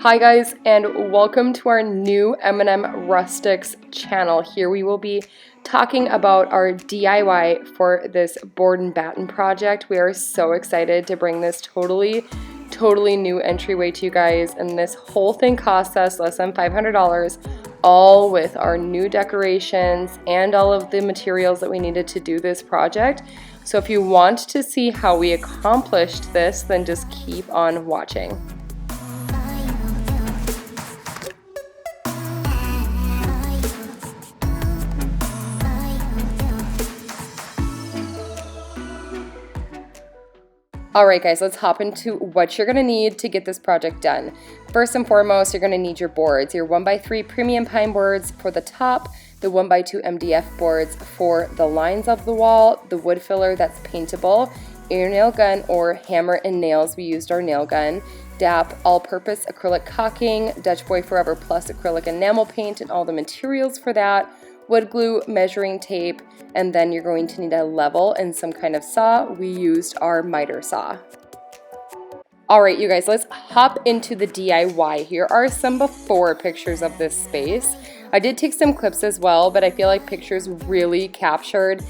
Hi guys, and welcome to our new M&M Rustics channel. Here we will be talking about our DIY for this board and batten project. We are so excited to bring this totally new entryway to you guys, and this whole thing cost us less than $500, all with our new decorations and all of the materials that we needed to do this project. So if you want to see how we accomplished this, then just keep on watching. Alright guys, let's hop into what you're going to need to get this project done. First and foremost, you're going to need your boards. Your 1x3 premium pine boards for the top, the 1x2 MDF boards for the lines of the wall, the wood filler that's paintable, air nail gun or hammer and nails, we used our nail gun, DAP all-purpose acrylic caulking, Dutch Boy Forever Plus acrylic enamel paint and all the materials for that, wood glue, measuring tape, and then you're going to need a level and some kind of saw. We used our miter saw. Alright you guys, let's hop into the DIY. Here are some before pictures of this space. I did take some clips as well, but I feel like pictures really captured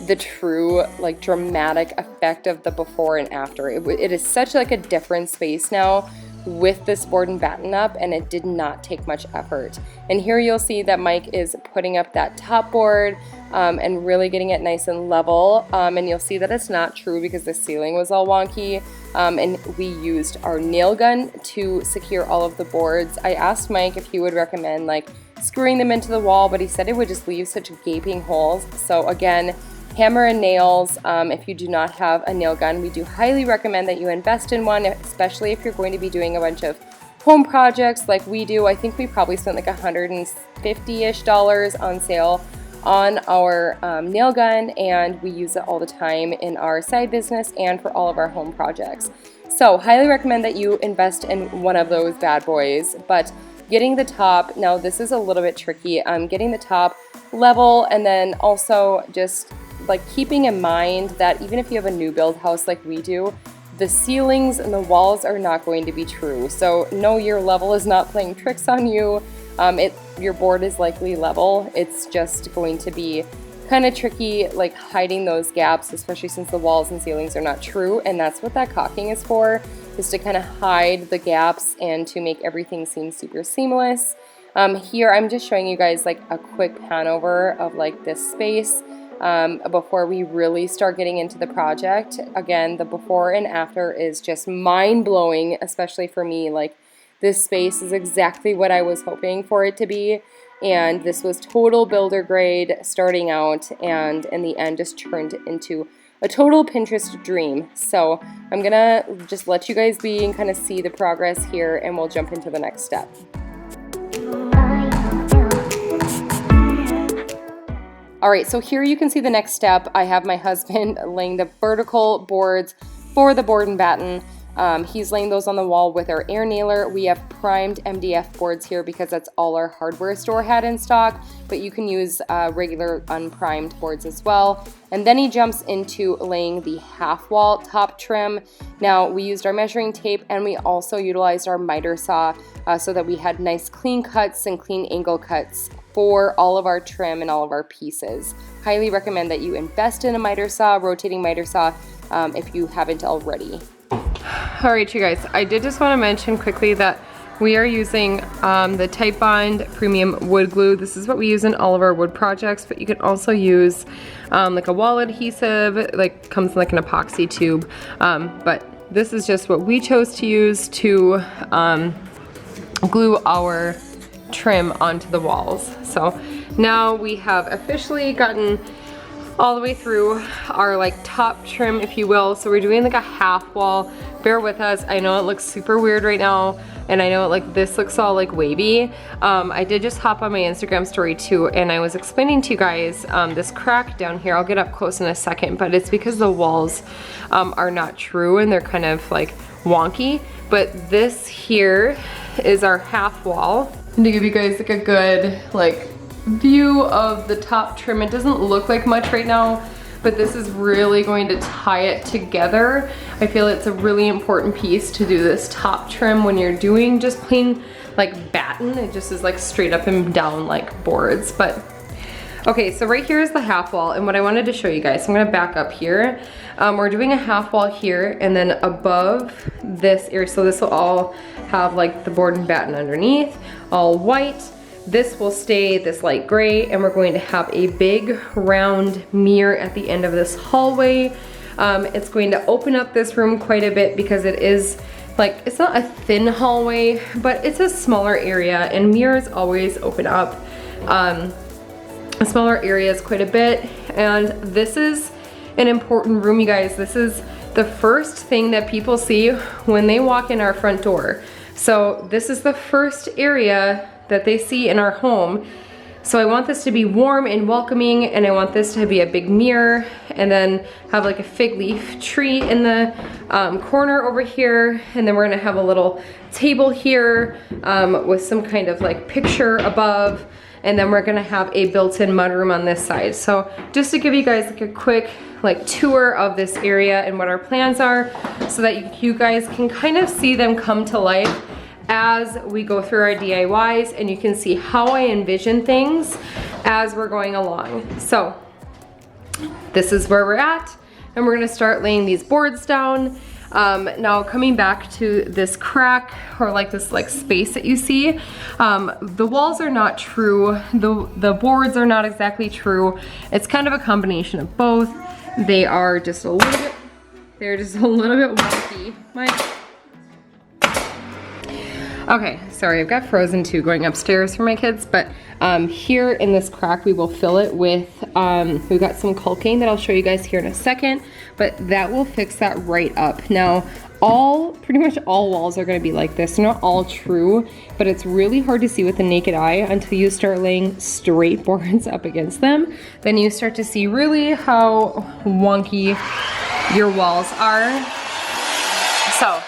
the true like dramatic effect of the before and after. It is such like a different space now with this board and batten up, and it did not take much effort. And here you'll see that Mike is putting up that top board and really getting it nice and level, and you'll see that it's not true because the ceiling was all wonky, and we used our nail gun to secure all of the boards. I asked Mike if he would recommend like screwing them into the wall, but he said it would just leave such gaping holes. So again, hammer and nails. If you do not have a nail gun, we do highly recommend that you invest in one, especially if you're going to be doing a bunch of home projects like we do. I think we probably spent like $150-ish on sale on our nail gun, and we use it all the time in our side business and for all of our home projects. So highly recommend that you invest in one of those bad boys. But getting the top, now this is a little bit tricky, getting the top level, and then also just like keeping in mind that even if you have a new build house like we do, the ceilings and the walls are not going to be true. So no, your level is not playing tricks on you. Your board is likely level. It's just going to be kind of tricky like hiding those gaps, especially since the walls and ceilings are not true, and that's what that caulking is for, is to kind of hide the gaps and to make everything seem super seamless. Here I'm just showing you guys like a quick pan over of like this space before we really start getting into the project. Again, the before and after is just mind-blowing, especially for me. Like, this space is exactly what I was hoping for it to be, and this was total builder grade starting out, and in the end just turned into a total Pinterest dream. So I'm gonna just let you guys be and kind of see the progress here, and we'll jump into the next step. Alright, so here you can see the next step. I have my husband laying the vertical boards for the board and batten. He's laying those on the wall with our air nailer. We have primed MDF boards here because that's all our hardware store had in stock, but you can use regular unprimed boards as well. And then he jumps into laying the half wall top trim. Now we used our measuring tape, and we also utilized our miter saw so that we had nice clean cuts and clean angle cuts for all of our trim and all of our pieces. Highly recommend that you invest in a miter saw, rotating miter saw, if you haven't already. Alright you guys, I did just want to mention quickly that we are using the Type Bond premium wood glue. This is what we use in all of our wood projects, but you can also use like a wall adhesive, like comes in like an epoxy tube, but this is just what we chose to use to glue our trim onto the walls. So now we have officially gotten all the way through our like top trim, if you will. So we're doing like a half wall. Bear with us. I know it looks super weird right now, and I know like this looks all like wavy. I did just hop on my Instagram story too, and I was explaining to you guys this crack down here. I'll get up close in a second, but it's because the walls are not true and they're kind of like wonky. But this here is our half wall. And to give you guys like a good like view of the top trim, it doesn't look like much right now, but this is really going to tie it together. I feel it's a really important piece to do this top trim when you're doing just plain like batten. It just is like straight up and down like boards. But okay, so right here is the half wall, and what I wanted to show you guys, so I'm gonna back up here. We're doing a half wall here, and then above this area, so this will all have like the board and batten underneath, all white. This will stay this light gray, and we're going to have a big round mirror at the end of this hallway. It's going to open up this room quite a bit because it is like, it's not a thin hallway, but it's a smaller area, and mirrors always open up smaller areas quite a bit. And this is an important room, you guys. This is the first thing that people see when they walk in our front door. So this is the first area that they see in our home. So I want this to be warm and welcoming, and I want this to be a big mirror, and then have like a fig leaf tree in the corner over here, and then we're gonna have a little table here with some kind of like picture above, and then we're gonna have a built-in mudroom on this side. So just to give you guys like a quick like tour of this area and what our plans are, so that you guys can kind of see them come to life as we go through our DIYs, and you can see how I envision things as we're going along. So this is where we're at, and we're gonna start laying these boards down. Now coming back to this crack, or like this like space that you see, the walls are not true, the boards are not exactly true. It's kind of a combination of both. They are just a little bit, they're just a little bit wonky. Okay, sorry, I've got Frozen 2 going upstairs for my kids, but here in this crack we will fill it with, we've got some caulking that I'll show you guys here in a second, but that will fix that right up. Now, pretty much all walls are gonna be like this. They're not all true, but it's really hard to see with the naked eye until you start laying straight boards up against them. Then you start to see really how wonky your walls are. So,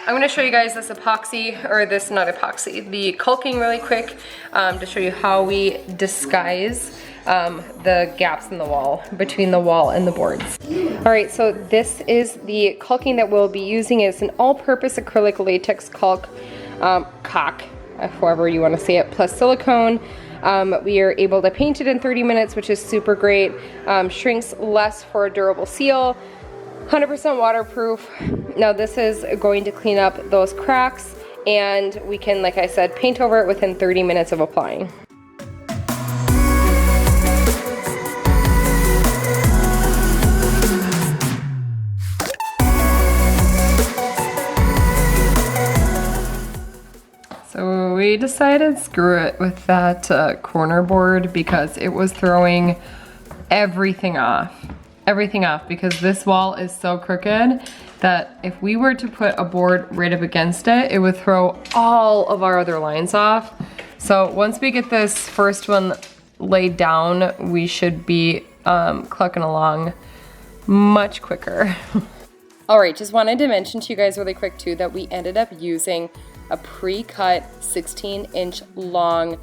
I'm gonna show you guys this epoxy, or this, not epoxy, the caulking really quick to show you how we disguise the gaps in the wall, between the wall and the boards. All right, so this is the caulking that we'll be using. It's an all-purpose acrylic latex caulk, however you wanna say it, plus silicone. We are able to paint it in 30 minutes, which is super great. Shrinks less for a durable seal. 100% waterproof. Now this is going to clean up those cracks, and we can, like I said, paint over it within 30 minutes of applying. So we decided screw it with that corner board because it was throwing everything off. Because this wall is so crooked that if we were to put a board right up against it, it would throw all of our other lines off. So once we get this first one laid down, we should be clucking along much quicker. All right, just wanted to mention to you guys really quick too that we ended up using a pre-cut 16-inch long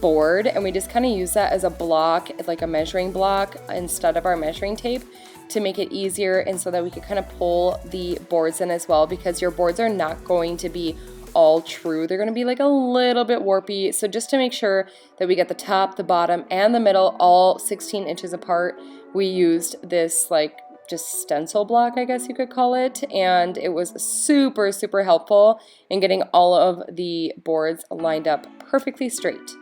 board, and we just kind of use that as a block, like a measuring block, instead of our measuring tape, to make it easier, and so that we could kind of pull the boards in as well, because your boards are not going to be all true. They're going to be like a little bit warpy. So just to make sure that we get the top, the bottom, and the middle all 16 inches apart, we used this like just stencil block, I guess you could call it, and it was super, super helpful in getting all of the boards lined up perfectly straight.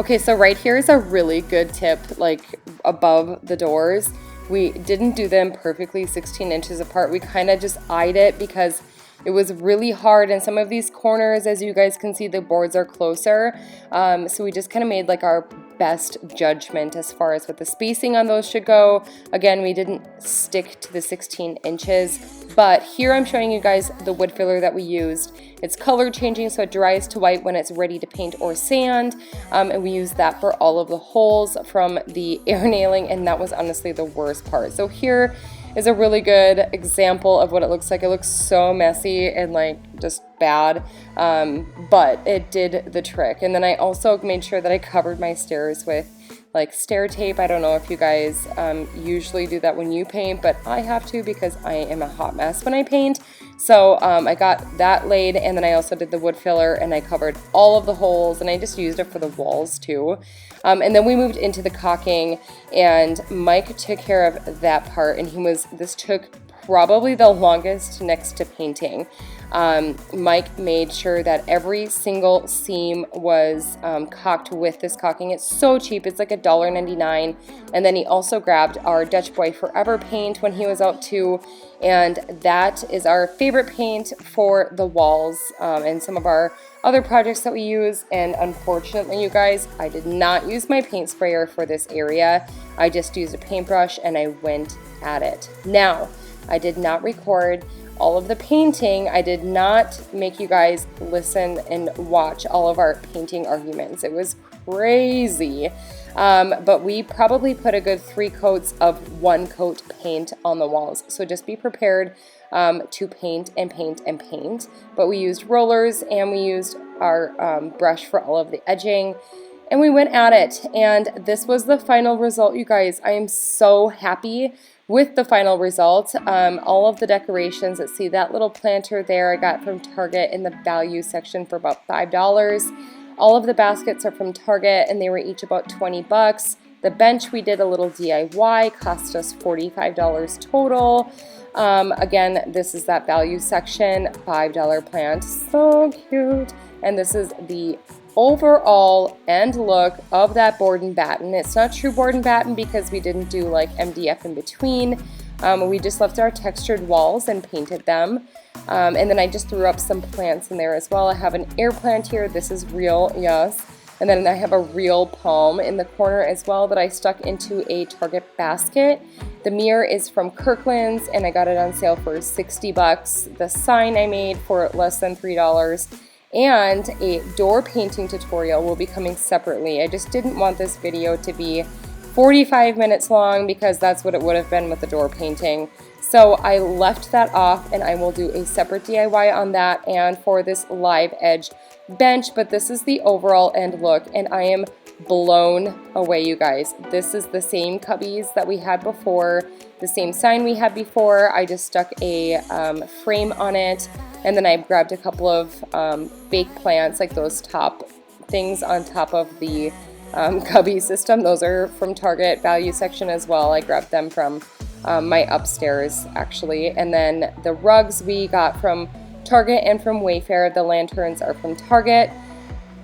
Okay, so right here is a really good tip, like above the doors. We didn't do them perfectly 16 inches apart. We kind of just eyed it because it was really hard, and some of these corners, as you guys can see, the boards are closer. So we just kind of made like our best judgment as far as what the spacing on those should go. Again, we didn't stick to the 16 inches, but here I'm showing you guys the wood filler that we used. It's color changing, so it dries to white when it's ready to paint or sand, and we used that for all of the holes from the air nailing, and that was honestly the worst part. So here is a really good example of what it looks like. It looks so messy and like just bad, but it did the trick. And then I also made sure that I covered my stairs with like stair tape. I don't know if you guys usually do that when you paint, but I have to because I am a hot mess when I paint. So I got that laid, and then I also did the wood filler, and I covered all of the holes, and I just used it for the walls too. And then we moved into the caulking, and Mike took care of that part, and this took probably the longest next to painting. Mike made sure that every single seam was caulked with this caulking. It's so cheap, it's like $1.99. And then he also grabbed our Dutch Boy Forever paint when he was out too, and that is our favorite paint for the walls and some of our other projects that we use. And unfortunately, you guys, I did not use my paint sprayer for this area. I just used a paintbrush and I went at it. Now, I did not record all of the painting. I did not make you guys listen and watch all of our painting arguments. It was crazy. But we probably put a good 3 coats of 1 coat paint on the walls. So just be prepared to paint and paint and paint. But we used rollers, and we used our brush for all of the edging. And we went at it, and this was the final result, you guys. I am so happy with the final result. All of the decorations, let's see, that little planter there I got from Target in the value section for about $5. All of the baskets are from Target, and they were each about 20 bucks. The bench we did a little DIY, cost us $45 total. Again, this is that value section, $5 plant, so cute. And this is the overall end look of that board and batten. It's not true board and batten because we didn't do like MDF in between. We just left our textured walls and painted them. And then I just threw up some plants in there as well. I have an air plant here. This is real, yes. And then I have a real palm in the corner as well that I stuck into a Target basket. The mirror is from Kirkland's, and I got it on sale for 60 bucks. The sign I made for less than $3. And a door painting tutorial will be coming separately. I just didn't want this video to be 45 minutes long because that's what it would have been with the door painting. So I left that off, and I will do a separate DIY on that and for this live edge bench. But this is the overall end look, and I am blown away, you guys. This is the same cubbies that we had before, the same sign we had before. I just stuck a frame on it, and then I grabbed a couple of fake plants, like those top things on top of the cubby system. Those are from Target value section as well. I grabbed them from my upstairs actually. And then the rugs we got from Target and from Wayfair. The lanterns are from Target.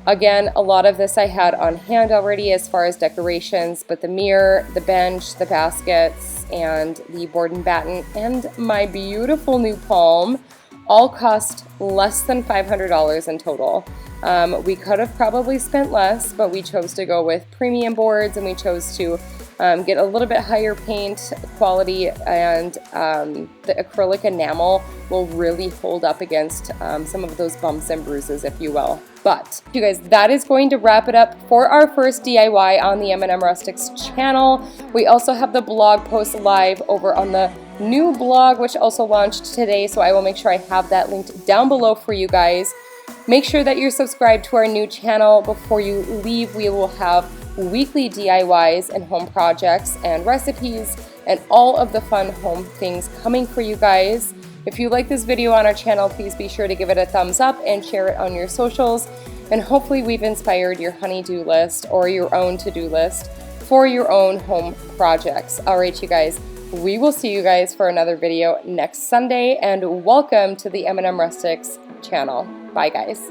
Again, a lot of this I had on hand already as far as decorations, but the mirror, the bench, the baskets, and the board and batten, and my beautiful new palm all cost less than $500 in total. We could have probably spent less, but we chose to go with premium boards, and we chose to get a little bit higher paint quality, and the acrylic enamel will really hold up against some of those bumps and bruises, if you will. But you guys, that is going to wrap it up for our first DIY on the M&M Rustics channel. We also have the blog post live over on the new blog, which also launched today, so I will make sure I have that linked down below for you guys. Make sure that you're subscribed to our new channel. Before you leave, we will have weekly DIYs and home projects and recipes and all of the fun home things coming for you guys. If you like this video on our channel, please be sure to give it a thumbs up and share it on your socials. And hopefully we've inspired your honey-do list or your own to-do list for your own home projects. All right, you guys, we will see you guys for another video next Sunday, and welcome to the M&M Rustics channel. Bye, guys.